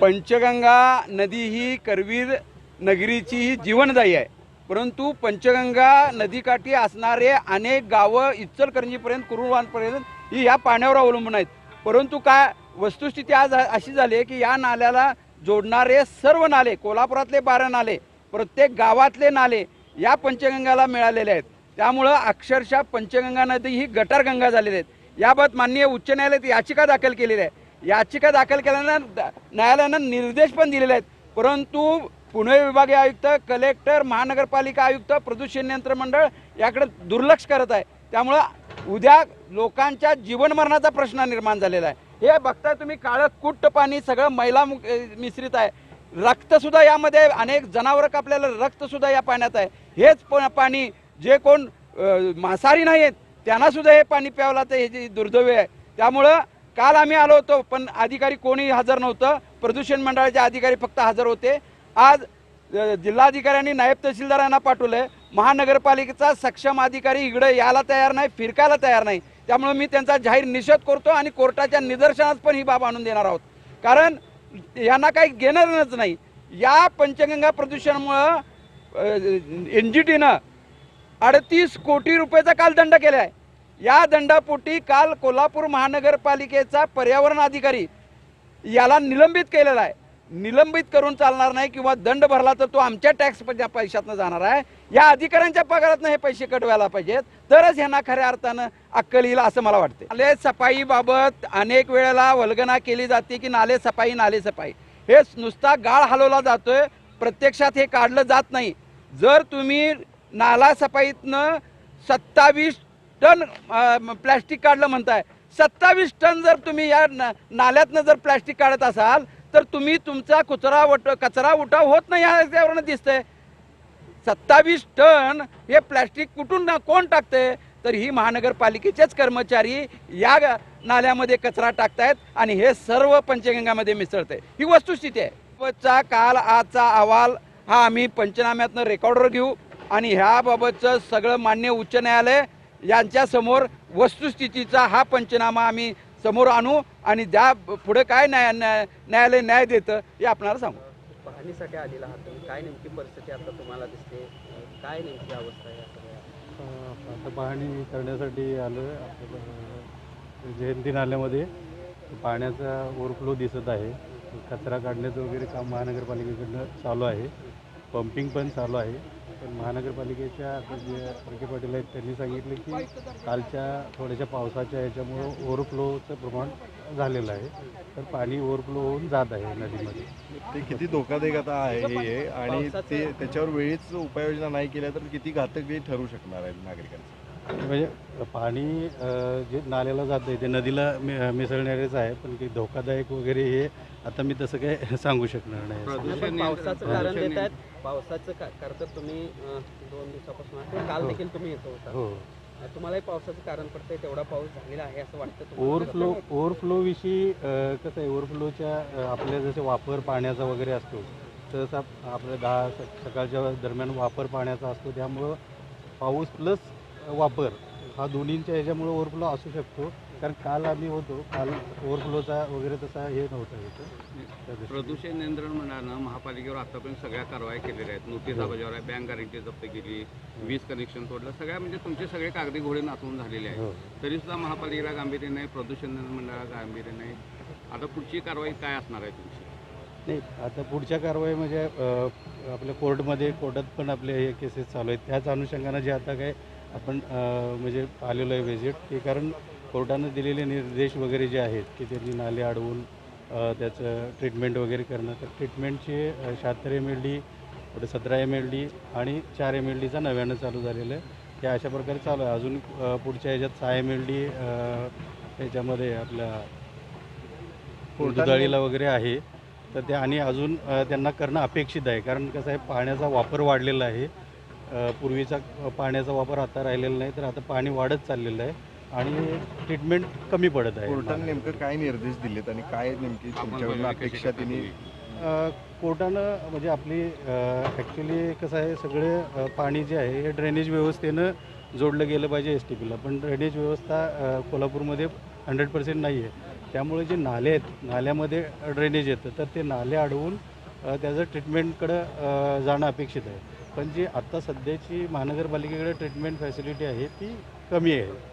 पंचगंगा नदी ही करवीर नगरीची ही जीवनदायी आहे, परंतु पंचगंगा नदीकाठी असणारे अनेक गावं इचलकरंजीपर्यंत कुरुवांपर्यंत ही या पाण्यावर अवलंबून आहेत। परंतु काय वस्तुस्थिती आज अशी झाली आहे की या नाल्याला जोडणारे सर्व नाले, कोल्हापुरातले 12 नाले, प्रत्येक गावातले नाले या पंचगंगाला मिळालेले आहेत। त्यामुळं अक्षरशः पंचगंगा नदी ही गटारगंगा झालेली आहेत। याबाबत माननीय उच्च न्यायालयात याचिका दाखल केलेली आहे। याचिका दाखल केल्यानंतर न्यायालयानं निर्देश पण दिलेले आहेत, परंतु पुणे विभागीय आयुक्त, कलेक्टर, महानगरपालिका आयुक्त, प्रदूषण नियंत्रण मंडळ याकडे दुर्लक्ष करत आहे। त्यामुळं उद्या लोकांच्या जीवनमरणाचा प्रश्न निर्माण झालेला आहे। हे बघताय तुम्ही, काळं कुट्ट पाणी, सगळं मैला मिश्रित आहे। रक्तसुद्धा यामध्ये, अनेक जनावरं कापलेलं रक्तसुद्धा या पाण्यात आहे। हेच पाणी जे कोण मांसाहारी नाही आहेत त्यांनासुद्धा हे पाणी प्यावं लागतं, हे जी दुर्दैव आहे। त्यामुळं काल आम्ही आलो होतो, पण अधिकारी कोणी हजर नव्हतं। प्रदूषण मंडळाचे अधिकारी फक्त हजर होते। आज जिल्हाधिकाऱ्यांनी नायब तहसीलदारांना पाठवलं, महानगरपालिकेचा सक्षम अधिकारी इकडे यायला तयार नाही, फिरकायला तयार नाही। त्यामुळे मी त्यांचा जाहीर निषेध करतो आणि कोर्टाच्या निदर्शनास पण ही बाब आणून देणार आहोत, कारण यांना काही घेणारच नाही। या पंचगंगा प्रदूषणामुळं NGTनं 38 कोटी रुपयाचा काल दंड केला आहे। या दंडापोटी काल कोल्हापूर महानगरपालिकेचा पर्यावरण अधिकारी याला निलंबित केलेला आहे। निलंबित करून चालणार नाही, किंवा दंड भरला तर तो आमच्या टॅक्स पैशातनं जाणार आहे। या अधिकाऱ्यांच्या पगारातनं हे पैसे कट व्हायला पाहिजेत, तरच ह्यांना खऱ्या अर्थानं अक्कल येईल असं मला वाटते। नाले सफाईबाबत अनेक वेळेला वल्गना केली जाते की नाले सफाई, हे नुसता गाळ हलवला जातोय, प्रत्यक्षात हे काढलं जात नाही। जर तुम्ही नाला सफाईतनं 27 टन प्लॅस्टिक काढलं म्हणताय, 27 टन जर तुम्ही या नाल्यातनं जर प्लॅस्टिक काढत असाल तर तुम्ही तुमचा कचरा उठाव होत नाही यावरून दिसतंय। 27 टन हे प्लॅस्टिक कुठून कोण टाकतंय? तर ही महानगरपालिकेचेच कर्मचारी या नाल्यामध्ये कचरा टाकतायत आणि हे सर्व पंचगंगामध्ये मिसळतंय। ही वस्तुस्थिती आहे। काल आजचा अहवाल हा आम्ही पंचनाम्यातनं रेकॉर्डवर घेऊ आणि ह्याबाबतचं सगळं मान्य उच्च न्यायालय यांच्यासमोर वस्तुस्थितीचा हा पंचनामा आम्ही समोर आणू आणि त्या पुढे काय न्यायालय न्याय देतं हे आपल्याला सांगू। पाहणीसाठी आलेला आहात तुम्ही, काय नेमकी परिस्थिती आता तुम्हाला दिसते, काय नेमकी अवस्था आहे आता पाहणी करण्यासाठी आलो जयंती नाल्यामध्ये पाण्याचा ओव्हरफ्लो दिसत आहे। कचरा काढण्याचं वगैरे काम महानगरपालिकेकडनं चालू आहे, पंपिंग पण चालू आहे। पण महानगरपालिकेच्या जे फडके पाटील आहेत त्यांनी सांगितलं की कालच्या थोड्याशा पावसाच्या ह्याच्यामुळं ओव्हरफ्लोचं प्रमाण झालेलं आहे, तर पाणी ओव्हरफ्लो होऊन जात आहे नदीमध्ये। ते किती धोकादायक आता आहे हे, आणि ते त्याच्यावर वेळीच उपाययोजना नाही केल्या तर किती घातक हे ठरू शकणार आहे नागरिकांचं। म्हणजे पाणी जे नाल्याला जातं आहे ते नदीला मिसळणारेच आहे, पण काही धोकादायक वगैरे हे आता मी तसं काय सांगू शकणार नाही। पावसाचं कारण देत आहेत, पावसाचं कारण तुम्ही 2 दिवसापासून काल देखील तुम्ही येतो होता, हो, तुम्हालाही पावसाचं कारण पडतंय, तेवढा पाऊस झालेला आहे असं वाटतं? ओव्हरफ्लो विषयी कसं आहे, ओव्हरफ्लोच्या आपल्या जसे वापर पाण्याचा वगैरे असतो तसा आपल्या सकाळच्या दरम्यान वापर पाण्याचा असतो, त्यामुळं पाऊस प्लस वापर हा दोन्हींच्या ह्याच्यामुळे ओव्हरफ्लो असू शकतो। कारण काल आम्ही होतो, काल ओव्हरफ्लोचा वगैरे तसा हे नव्हतं इथं। प्रदूषण नियंत्रण मंडळानं महापालिकेवर आतापर्यंत सगळ्या कारवाई केलेल्या आहेत, नोटिसा बजावल्या, बँक गॅरंटी जप्त केली, वीज कनेक्शन तोडलं, सगळ्या म्हणजे तुमचे सगळे कागदी घोडे नाचवून झालेले आहेत, तरीसुद्धा महापालिकेला गांभीर्य नाही, प्रदूषण नियंत्रण मंडळाला गांभीर्य नाही। आता पुढची कारवाई काय असणार आहे तुमची? नाही, आता पुढच्या कारवाई म्हणजे आपल्या कोर्टात पण आपले हे केसेस चालू आहेत, त्याच अनुषंगानं जे आता काय आपण म्हणजे आलेलो आहे व्हिजिट, ते कारण कोर्टानं दिलेले निर्देश वगैरे जे आहेत की त्यांनी नाले अडवून त्याचं ट्रीटमेंट वगैरे करणं, तर ट्रीटमेंटचे 76 MLD, 17 MLD आणि 4 MLDचा नव्यानं चालू झालेलं आहे। ते अशा प्रकारे चालू आहे। अजून पुढच्या ह्याच्यात 6 MLD ह्याच्यामध्ये आपल्या दुधाळीला वगैरे आहे, तर ते आणि अजून त्यांना करणं अपेक्षित आहे, कारण कसं आहे पाण्याचा वापर वाढलेला आहे। पूर्वीचा पाण्याचा वापर आता राहिलेला नाही, तर आता पाणी वाढत चाललेलं आहे आणि ट्रीटमेंट कमी पडत आहे। कोर्टाने नेमकं काय निर्देश दिलेत आणि काय नेमकी तुमच्याकडून अपेक्षा त्यांनी? कोर्टानं म्हणजे आपली ॲक्च्युली कसं आहे, सगळे पाणी जे आहे हे ड्रेनेज व्यवस्थेनं जोडलं गेलं पाहिजे STPला, पण ड्रेनेज व्यवस्था कोल्हापूरमध्ये 100% नाही आहे। त्यामुळे जे नाले आहेत नाल्यामध्ये ड्रेनेज येतं तर ते नाले अडवून त्याचं ट्रीटमेंटकडं जाणं अपेक्षित आहे. पण जी आत्ता सध्याची महानगरपालिकेकडे ट्रीटमेंट फॅसिलिटी आहे ती कमी आहे.